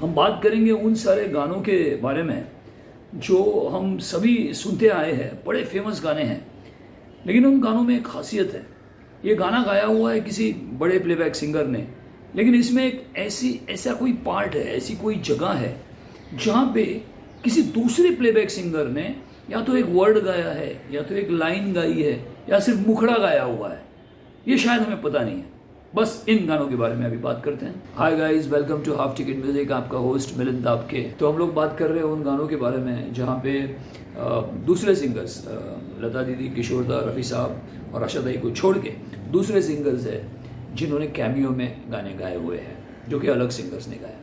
हम बात करेंगे उन सारे गानों के बारे में जो हम सभी सुनते आए हैं, बड़े फेमस गाने हैं, लेकिन उन गानों में एक खासियत है। ये गाना गाया हुआ है किसी बड़े प्लेबैक सिंगर ने, लेकिन इसमें एक ऐसा कोई पार्ट है, ऐसी कोई जगह है जहाँ पे किसी दूसरे प्लेबैक सिंगर ने या तो एक वर्ड गाया है, या तो एक लाइन गाई है, या सिर्फ मुखड़ा गाया हुआ है। ये शायद हमें पता नहीं है। बस इन गानों के बारे में अभी बात करते हैं। Hi guys, welcome to half ticket music. आपका होस्ट मिलिंद आपके। तो हम लोग बात कर रहे हैं उन गानों के बारे में जहाँ पे दूसरे सिंगर्स, लता दीदी, किशोर दा, रफ़ी साहब और आशा दाई को छोड़ के दूसरे सिंगर्स है जिन्होंने कैमियो में गाने गाए हुए हैं, जो कि अलग सिंगर्स ने गाया।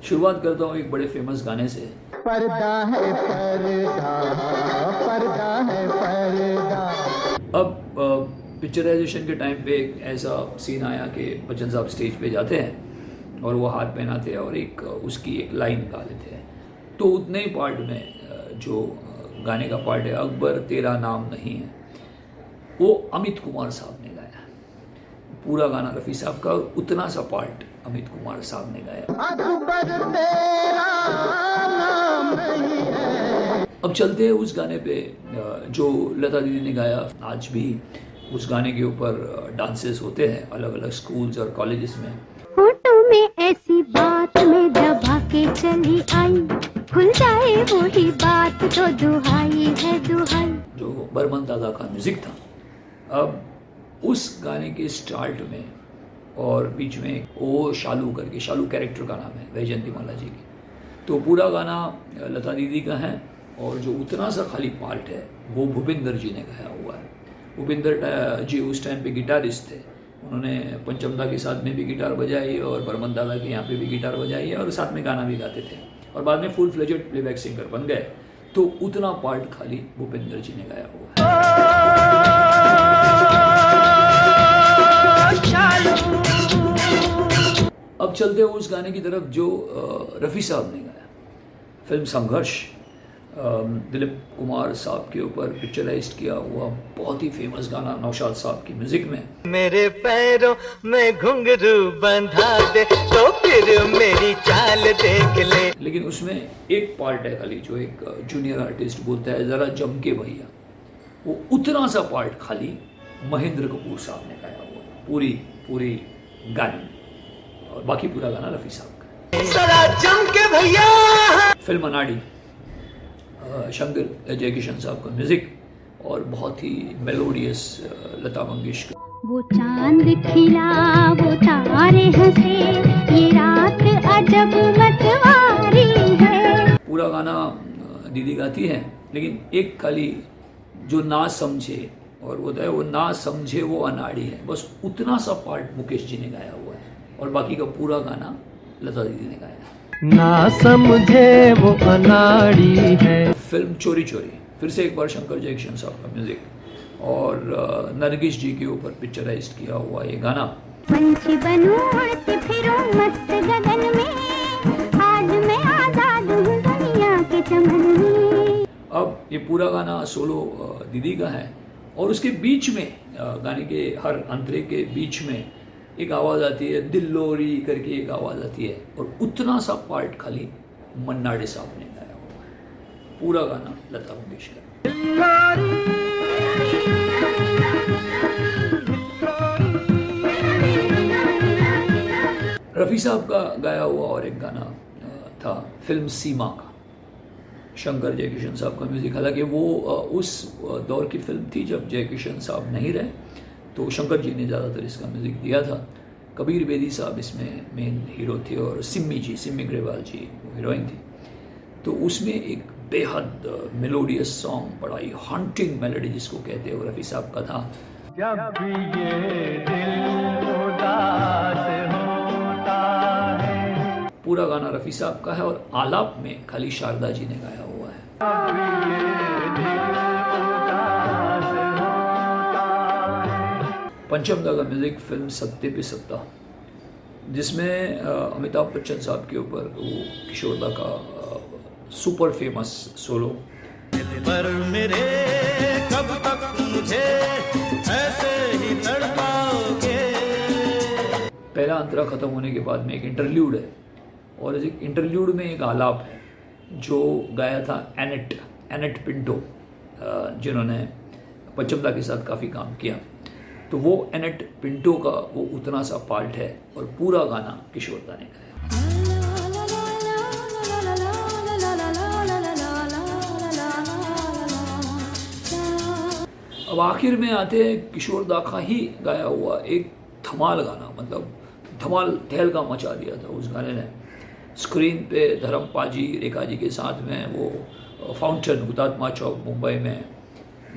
शुरुआत करता हूँ एक बड़े फेमस गाने से। पर्दा है पर्दा, पर्दा है पर्दा। अब पिक्चराइजेशन के टाइम पे एक ऐसा सीन आया कि बच्चन साहब स्टेज पे जाते हैं और वो हाथ पहनाते हैं और एक उसकी एक लाइन गा लेते हैं। तो उतने ही पार्ट में जो गाने का पार्ट है, अकबर तेरा नाम नहीं है, वो अमित कुमार साहब ने गाया। पूरा गाना रफ़ी साहब का और उतना सा पार्ट अमित कुमार साहब ने गाया। अकबर तेरा नाम नहीं है। अब चलते हैं उस गाने पे जो लता दीदी ने गाया। आज भी उस गाने के ऊपर डांसेस होते हैं अलग अलग स्कूल्स और कॉलेजेस में। फोटो में ऐसी बात में दबा के चली आई, खुल जाए वही बात तो दुहाई है दुहाई। जो बर्मन दादा का म्यूजिक था। अब उस गाने के स्टार्ट में और बीच में ओ शालू करके, शालू कैरेक्टर का नाम है वैजयंती माला जी की, तो पूरा गाना लता दीदी का है और जो उतना सा खाली पार्ट है वो भूपिंदर जी ने गाया हुआ है। भूपिंदर जी उस टाइम पे गिटारिस्ट थे। उन्होंने पंचमदा के साथ में भी गिटार बजाई और बर्मन दादा के यहाँ पे भी गिटार बजाई और साथ में गाना भी गाते थे और बाद में फुल फ्लेजेड प्लेबैक सिंगर बन गए। तो उतना पार्ट खाली भूपिंदर जी ने गाया हुआ है। अब चलते हैं उस गाने की तरफ जो रफ़ी साहब ने गाया। फिल्म संघर्ष, दिलीप कुमार साहब के ऊपर पिक्चराइज किया हुआ बहुत ही फेमस गाना, नौशाद साहब की म्यूजिक में। मेरे पैरों में घुंघरू बंधा दे तो फिर मेरी चाल देख ले। लेकिन उसमें एक पार्ट है खाली जो एक जूनियर आर्टिस्ट बोलता है जरा जम के भैया, वो उतना सा पार्ट खाली महेंद्र कपूर साहब ने गाया हुआ पूरी गाने में, और बाकी पूरा गाना रफ़ी साहब का। जरा जम के भैया। फिल्म अनाड़ी, शंकर जयकिशन साहब का म्यूजिक और बहुत ही मेलोडियस लता मंगेशकर। वो चांद खिला वो तारे हंसे, ये रात अजब मतवारी है। पूरा गाना दीदी गाती है, लेकिन एक खाली जो ना समझे और वो ना समझे वो अनाड़ी है, बस उतना सा पार्ट मुकेश जी ने गाया हुआ है और बाकी का पूरा गाना लता दीदी ने गाया है। ना समझे वो अनाड़ी है। फिल्म चोरी चोरी, फिर से एक बार शंकर जयकिशन साहब का म्यूजिक और नरगिस जी के ऊपर पिक्चराइज किया हुआ ये गाना। पंछी बनूं उड़ती फिरूं मस्त गगन में, आज मैं आजाद हूँ दुनिया के चमन में। अब ये पूरा गाना सोलो दीदी का है और उसके बीच में गाने के हर अंतरे के बीच में एक आवाज़ आती है, दिल्लोरी करके एक आवाज़ आती है और उतना सा पार्ट खाली मन्ना डे साहब ने गाया हुआ है। पूरा गाना लता मंगेशकर। रफ़ी साहब का गाया हुआ और एक गाना था फिल्म सीमा का, शंकर जयकिशन साहब का म्यूजिक। हालांकि वो उस दौर की फिल्म थी जब जयकिशन साहब नहीं रहे, तो शंकर जी ने ज़्यादातर इसका म्यूज़िक दिया था। कबीर बेदी साहब इसमें मेन हीरो थे और सिम्मी ग्रेवाल जी वो हीरोइन थी। तो उसमें एक बेहद मेलोडियस सॉन्ग, बड़ा ही हॉन्टिंग मेलोडी जिसको कहते हैं, वो रफ़ी साहब का था। जब भी ये दिल उदास होता है। पूरा गाना रफ़ी साहब का है और आलाप में खाली शारदा जी ने गाया हुआ है। पंचमदा का म्यूजिक फिल्म सत्ते पे सत्ता, जिसमें अमिताभ बच्चन साहब के ऊपर वो किशोर दा का सुपर फेमस सोलो। पर मेरे कब तक मुझे ऐसे ही तड़पाओगे। पहला अंतरा खत्म होने के बाद में एक इंटरल्यूड है और एक इंटरल्यूड में एक आलाप है जो गाया था एनेट पिंटो, जिन्होंने पंचमदा के साथ काफ़ी काम किया। तो वो एनेट पिंटो का वो उतना सा पार्ट है और पूरा गाना किशोर दा ने गाया। अब आखिर में आते हैं किशोर दा का ही गाया हुआ एक धमाल गाना, मतलब धमाल तहलका मचा दिया था उस गाने ने। स्क्रीन पे धर्मपाल जी, रेखा जी के साथ में वो फाउंटेन हुतात्मा चौक मुंबई में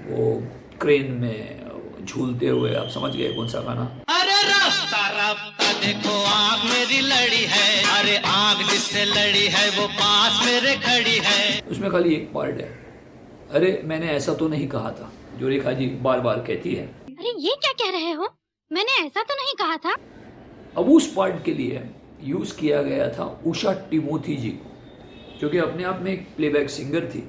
वो क्रेन में झूलते हुए, आप समझ गए कौन सा गाना। अरे रास्ता रास्ता देखो आग मेरी लड़ी है, अरे आग जिससे लड़ी है वो पास मेरे खड़ी है। उसमें खाली एक पार्ट है, अरे मैंने ऐसा तो नहीं कहा था, जो रेखा जी बार बार कहती है। अरे ये क्या कह रहे हो, मैंने ऐसा तो नहीं कहा था। अब उस पार्ट के लिए यूज़ किया गया था उषा टिमोथी जी, जो कि अपने आप में एक प्लेबैक सिंगर थी।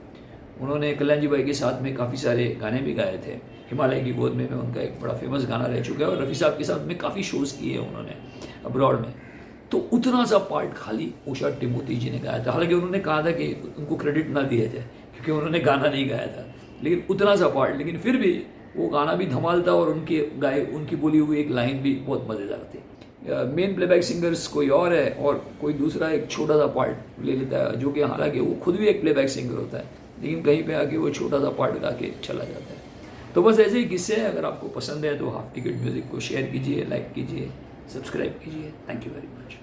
उन्होंने कल्याण जी भाई के साथ में काफ़ी सारे गाने भी गाए थे। हिमालय की गोद में उनका एक बड़ा फेमस गाना रह चुका है और रफ़ी साहब के साथ में काफ़ी शोज़ किए हैं उन्होंने अब्रॉड में। तो उतना सा पार्ट खाली उषा टिमोथी जी ने गाया था। हालांकि उन्होंने कहा था कि उनको क्रेडिट ना दिया जाए क्योंकि उन्होंने गाना नहीं गाया था, लेकिन उतना सा पार्ट, लेकिन फिर भी वो गाना भी धमाल था और उनकी बोली हुई एक लाइन भी बहुत मज़ेदार थी। मेन प्लेबैक सिंगर्स कोई और है और कोई दूसरा एक छोटा सा पार्ट ले लेता है, जो कि हालांकि वो खुद भी एक प्लेबैक सिंगर होता है, लेकिन कहीं पे आके वो छोटा सा पार्ट गा के चला जाता है। तो बस ऐसे ही किस्से हैं। अगर आपको पसंद है तो हाफ टिकट म्यूज़िक को शेयर कीजिए, लाइक कीजिए, सब्सक्राइब कीजिए। Thank you very much.